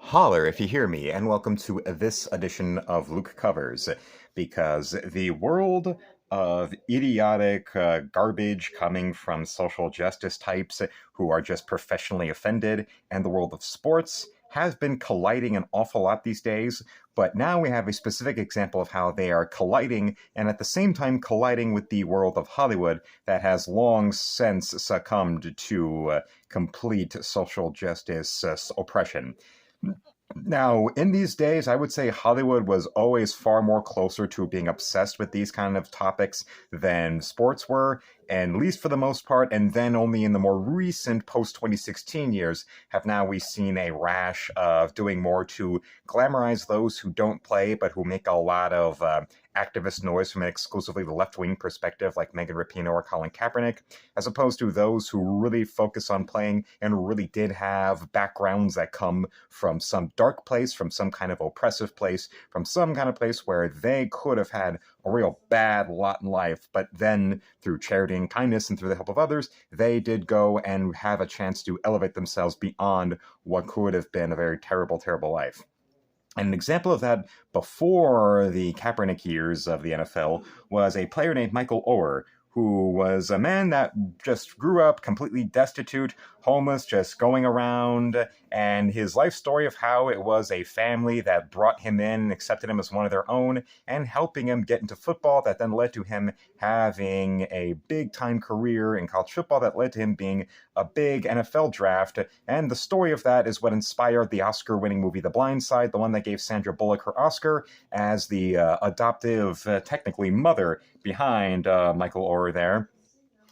Holler if you hear me, and welcome to this edition of Luke Covers, because the world of idiotic garbage coming from social justice types who are just professionally offended and the world of sports has been colliding an awful lot these days, but now we have a specific example of how they are colliding and at the same time colliding with the world of Hollywood that has long since succumbed to complete social justice oppression. Now, in these days, I would say Hollywood was always far more closer to being obsessed with these kind of topics than sports were, and at least for the most part, and then only in the more recent post 2016 years have now we seen a rash of doing more to glamorize those who don't play but who make a lot of activist noise from an exclusively the left wing perspective, like Megan Rapinoe or Colin Kaepernick, as opposed to those who really focus on playing and really did have backgrounds that come from some dark place, from some kind of oppressive place, from some kind of place where they could have had a real bad lot in life, but then through charity and kindness and through the help of others, they did go and have a chance to elevate themselves beyond what could have been a very terrible, terrible life. And an example of that before the Kaepernick years of the NFL was a player named Michael Oher, who was a man that just grew up completely destitute, homeless, just going around, and his life story of how it was a family that brought him in, accepted him as one of their own, and helping him get into football that then led to him having a big-time career in college football that led to him being a big NFL draft. And the story of that is what inspired the Oscar-winning movie The Blind Side, the one that gave Sandra Bullock her Oscar as the adoptive, technically, mother behind Michael Oher there.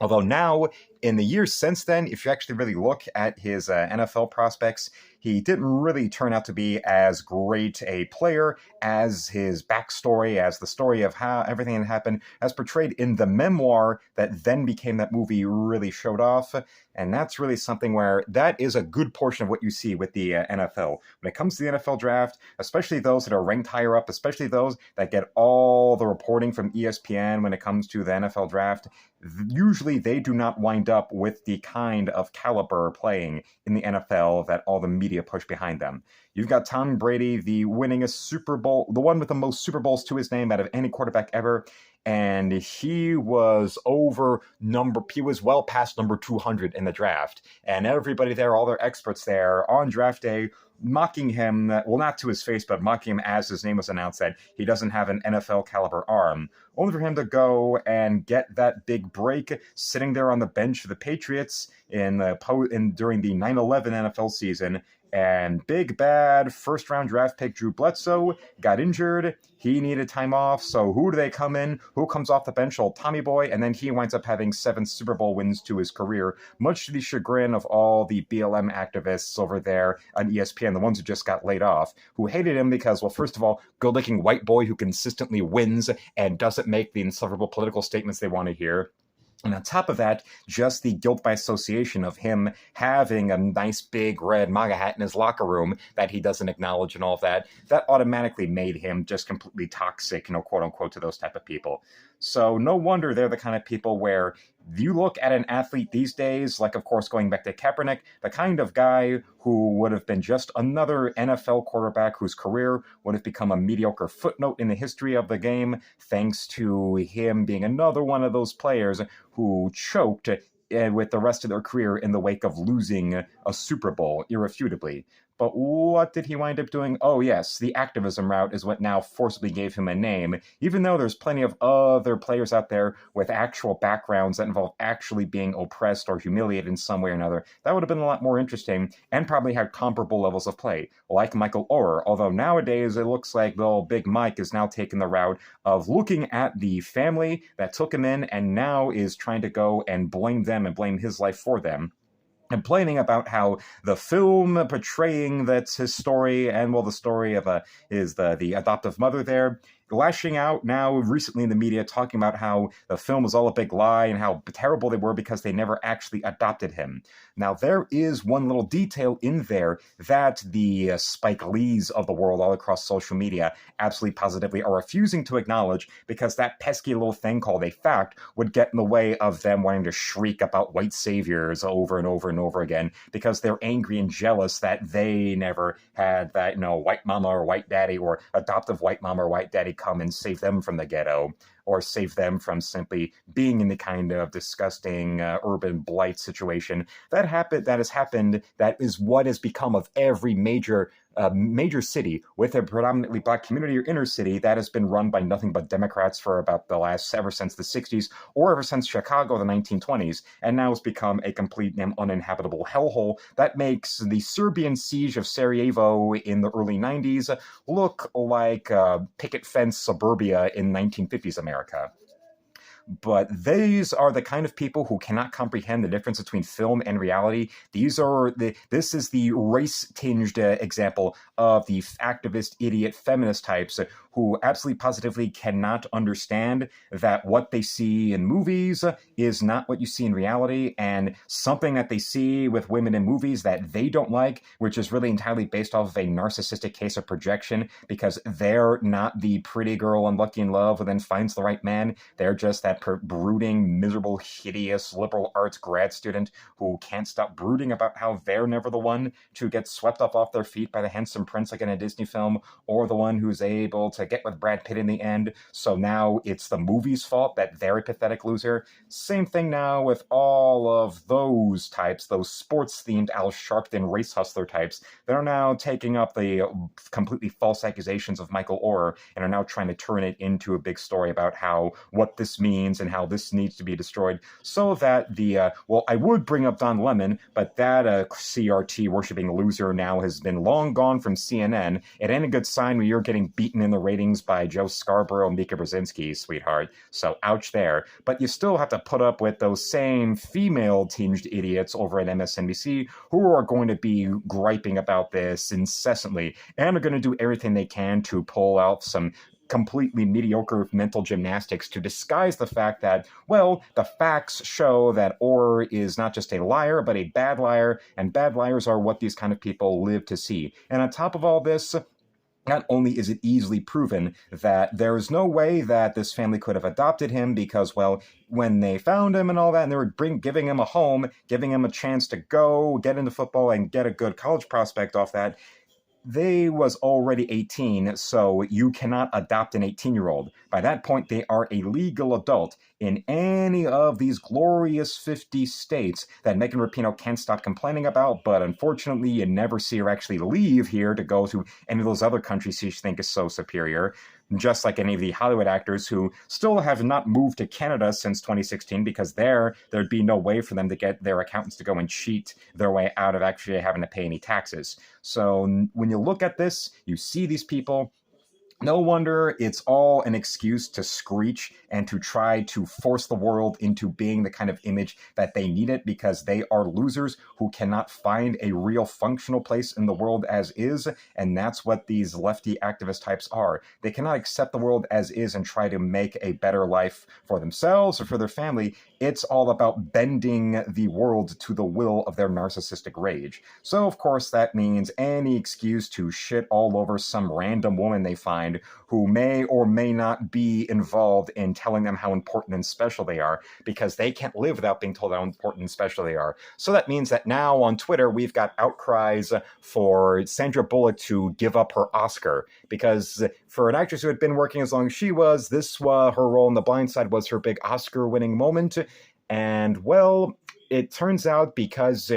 Although now, in the years since then, if you actually really look at his NFL prospects, he didn't really turn out to be as great a player as his backstory, as the story of how everything that happened, as portrayed in the memoir that then became that movie, really showed off. And that's really something where that is a good portion of what you see with the NFL. When it comes to the NFL draft, especially those that are ranked higher up, especially those that get all the reporting from ESPN when it comes to the NFL draft, usually they do not wind up with the kind of caliber playing in the NFL that all the media push behind them. You've got Tom Brady, the winningest Super Bowl, the one with the most Super Bowls to his name out of any quarterback ever. And he was well past number 200 in the draft. And everybody there, all their experts there on draft day, mocking him, well, not to his face, but mocking him as his name was announced that he doesn't have an NFL caliber arm, only for him to go and get that big break sitting there on the bench for the Patriots during the 9/11 NFL season. And big bad first round draft pick Drew Bledsoe got injured. He needed time off. So who do they come in? Who comes off the bench? Old Tommy Boy. And then he winds up having 7 Super Bowl wins to his career, much to the chagrin of all the BLM activists over there on ESPN, the ones who just got laid off, who hated him because, well, first of all, good-looking white boy who consistently wins and doesn't make the insufferable political statements they want to hear. And on top of that, just the guilt by association of him having a nice big red MAGA hat in his locker room that he doesn't acknowledge and all of that, that automatically made him just completely toxic, quote unquote, to those type of people. So no wonder they're the kind of people where you look at an athlete these days, like, of course, going back to Kaepernick, the kind of guy who would have been just another NFL quarterback whose career would have become a mediocre footnote in the history of the game, thanks to him being another one of those players who choked with the rest of their career in the wake of losing a Super Bowl irrefutably. But what did he wind up doing? Oh, yes, the activism route is what now forcibly gave him a name, even though there's plenty of other players out there with actual backgrounds that involve actually being oppressed or humiliated in some way or another. That would have been a lot more interesting and probably had comparable levels of play, like Michael Oher, although nowadays it looks like the old Big Mike is now taking the route of looking at the family that took him in and now is trying to go and blame them and blame his life for them, complaining about how the film portraying that's his story and, well, the story of the adoptive mother there lashing out now recently in the media, talking about how the film was all a big lie and how terrible they were because they never actually adopted him. Now, there is one little detail in there that the Spike Lees of the world all across social media absolutely positively are refusing to acknowledge, because that pesky little thing called a fact would get in the way of them wanting to shriek about white saviors over and over and over again, because they're angry and jealous that they never had that, white mama or white daddy or adoptive white mama or white daddy come and save them from the ghetto, or save them from simply being in the kind of disgusting urban blight situation that has happened. That is what has become of every major city with a predominantly black community or inner city that has been run by nothing but Democrats for about the last, ever since the 60s, or ever since Chicago, the 1920s, and now it's become a complete and uninhabitable hellhole that makes the Serbian siege of Sarajevo in the early 90s look like picket fence suburbia in 1950s America. But these are the kind of people who cannot comprehend the difference between film and reality. This is the race-tinged example of the activist, idiot, feminist types who absolutely positively cannot understand that what they see in movies is not what you see in reality, and something that they see with women in movies that they don't like, which is really entirely based off of a narcissistic case of projection, because they're not the pretty girl unlucky in love who then finds the right man. They're just that brooding, miserable, hideous liberal arts grad student who can't stop brooding about how they're never the one to get swept up off their feet by the handsome prince like in a Disney film, or the one who's able to get with Brad Pitt in the end. So now it's the movie's fault that they're a pathetic loser. Same thing now with all of those types, those sports-themed Al Sharpton race hustler types that are now taking up the completely false accusations of Michael Oher and are now trying to turn it into a big story about what this means and how this needs to be destroyed, so that I would bring up Don Lemon, but that CRT worshipping loser now has been long gone from CNN. It ain't a good sign when you're getting beaten in the ratings by Joe Scarborough and Mika Brzezinski, sweetheart. So ouch there. But you still have to put up with those same female-tinged idiots over at MSNBC who are going to be griping about this incessantly and are going to do everything they can to pull out some completely mediocre mental gymnastics to disguise the fact that, well, the facts show that Oher is not just a liar, but a bad liar, and bad liars are what these kind of people live to see. And on top of all this, not only is it easily proven that there is no way that this family could have adopted him because, well, when they found him and all that, and they were giving him a home, giving him a chance to go get into football and get a good college prospect off that, they was already 18, so you cannot adopt an 18-year-old. By that point, they are a legal adult in any of these glorious 50 states that Megan Rapinoe can't stop complaining about, but unfortunately, you never see her actually leave here to go to any of those other countries she thinks is so superior. Just like any of the Hollywood actors who still have not moved to Canada since 2016, because there'd be no way for them to get their accountants to go and cheat their way out of actually having to pay any taxes. So when you look at this, you see these people. No wonder it's all an excuse to screech and to try to force the world into being the kind of image that they need it, because they are losers who cannot find a real functional place in the world as is, and that's what these lefty activist types are. They cannot accept the world as is and try to make a better life for themselves or for their family. It's all about bending the world to the will of their narcissistic rage. So, of course, that means any excuse to shit all over some random woman they find who may or may not be involved in telling them how important and special they are, because they can't live without being told how important and special they are. So that means that now on Twitter, we've got outcries for Sandra Bullock to give up her Oscar, because for an actress who had been working as long as she was, her role in The Blind Side was her big Oscar-winning moment. And, well, it turns out because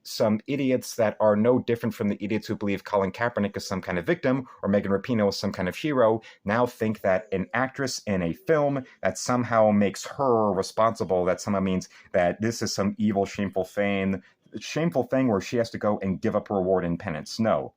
some idiots that are no different from the idiots who believe Colin Kaepernick is some kind of victim or Megan Rapinoe is some kind of hero now think that an actress in a film that somehow makes her responsible, that somehow means that this is some evil, shameful thing where she has to go and give up her award in penance. No.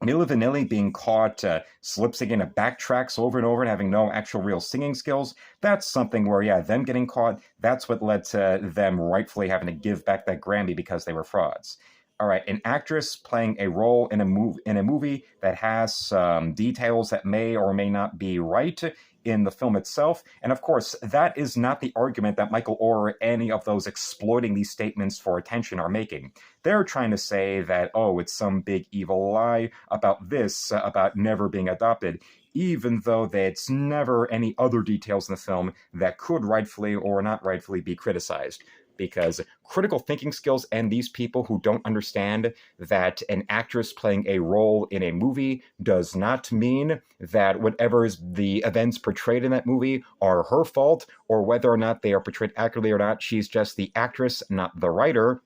Milli Vanilli being caught slip-singing a backtracks over and over and having no actual real singing skills, that's something where, yeah, them getting caught, that's what led to them rightfully having to give back that Grammy because they were frauds. all right, an actress playing a role in a movie that has some details that may or may not be right in the film itself. And of course, that is not the argument that Michael Orr or any of those exploiting these statements for attention are making. They're trying to say that, oh, it's some big evil lie about this, about never being adopted, even though there's never any other details in the film that could rightfully or not rightfully be criticized. Because critical thinking skills and these people who don't understand that an actress playing a role in a movie does not mean that whatever is the events portrayed in that movie are her fault, or whether or not they are portrayed accurately or not, she's just the actress, not the writer.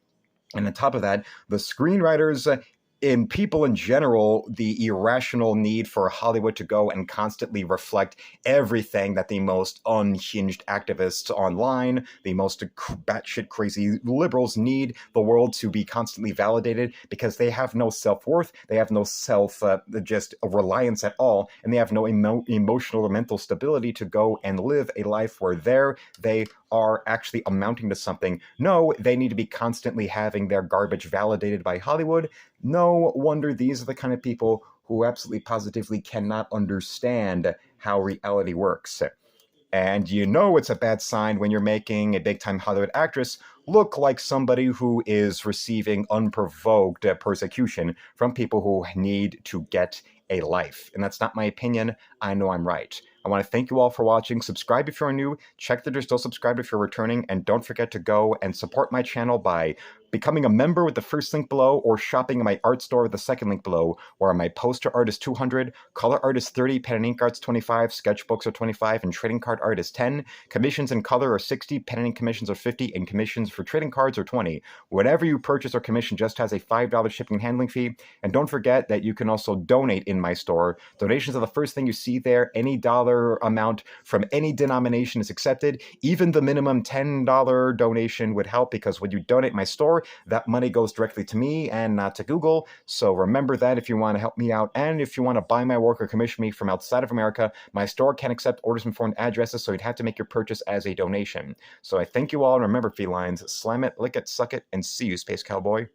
And on top of that, the screenwriters in people in general, the irrational need for Hollywood to go and constantly reflect everything that the most unhinged activists online, the most batshit crazy liberals need the world to be constantly validated because they have no self-worth, they have no just reliance at all, and they have no emotional or mental stability to go and live a life where they are actually amounting to something. No, they need to be constantly having their garbage validated by Hollywood. No wonder these are the kind of people who absolutely positively cannot understand how reality works. And you know it's a bad sign when you're making a big-time Hollywood actress look like somebody who is receiving unprovoked persecution from people who need to get a life. And that's not my opinion. I know I'm right. I want to thank you all for watching. Subscribe if you're new. Check that you're still subscribed if you're returning. And don't forget to go and support my channel by becoming a member with the first link below, or shopping in my art store with the second link below, where my poster art is $200, color art is $30, pen and ink art's $25, sketchbooks are $25, and trading card art is $10. Commissions in color are $60, pen and ink commissions are $50, and commissions for trading cards are $20. Whatever you purchase or commission just has a $5 shipping and handling fee. And don't forget that you can also donate in my store. Donations are the first thing you see there. Any dollar amount from any denomination is accepted. Even the minimum $10 donation would help, because when you donate my store, that money goes directly to me and not to Google. So remember that if you want to help me out, and if you want to buy my work or commission me from outside of America, my store can't accept orders from foreign addresses, so you'd have to make your purchase as a donation. So I thank you all, and remember, felines, slam it, lick it, suck it, and see you, Space Cowboy.